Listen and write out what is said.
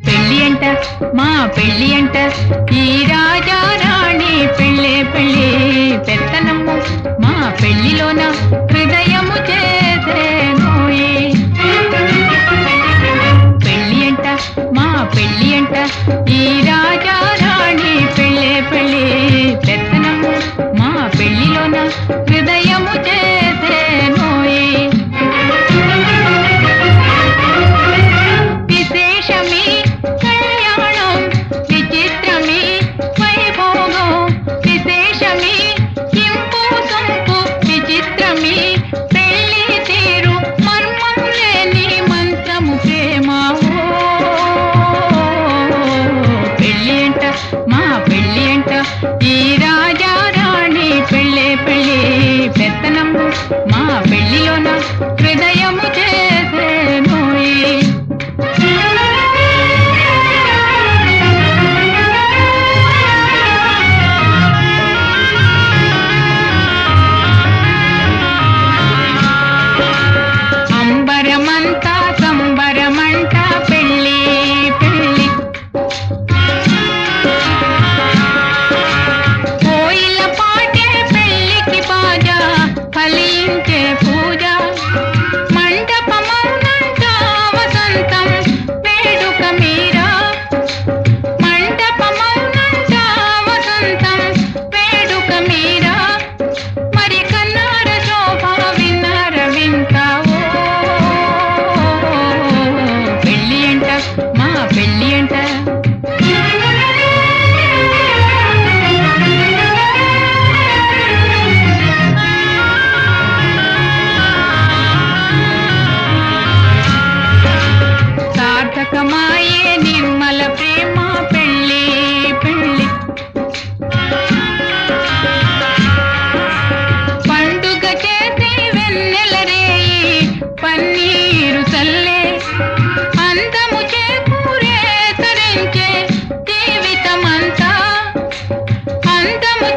పెళ్ళి అంట మా పెళ్ళి అంట ఈ రాజా రాణి పెళ్ళే పెళ్ళి పెత్తనమ్ము మా పెళ్ళిలోన హృదయము చేసేనోయి. పెళ్ళి అంట మా పెళ్ళి అంట ఈ రాజా రాణి పెళ్ళే పెళ్ళి పెత్తనమ్ము మా పెళ్ళిలోన హృదయము చేసేనోయి. విశేషమే కళ్యాణం విచిత్రమే వైభోగం విశేషమే ఇంపు సొంపు విచిత్రమే పెళ్ళి తీరు మర్మం లేని మంత్రము ప్రేమ. పెళ్ళి అంట మా పెళ్ళి అంట ఈ రాజా రాణి పెళ్ళే పెళ్ళి పెత్తనము మా పెళ్ళిలోన హృదయము చేసేనోయి. అంబరమంతా సంబరమంట పెళ్ళి పెళ్ళి కోయిల పాటే పెళ్ళికి బాజా ఫలించే పూజ మండపమౌనంట వసంతం వేడుక మీరా మండపమౌనంట వసంతం వేడుక మీరా మరి కన్నార శోభ విన్నార వింటావో. పెళ్ళి అంట మా పెళ్ళి అంట సార్థకమాయే నిర్మల ప్రేమ పెళ్ళి పెళ్ళి పండుగ చేసి వెన్నెల రేయి పన్నీరు చల్లే అందము చేకూరే తరించే జీవితమంతా అందము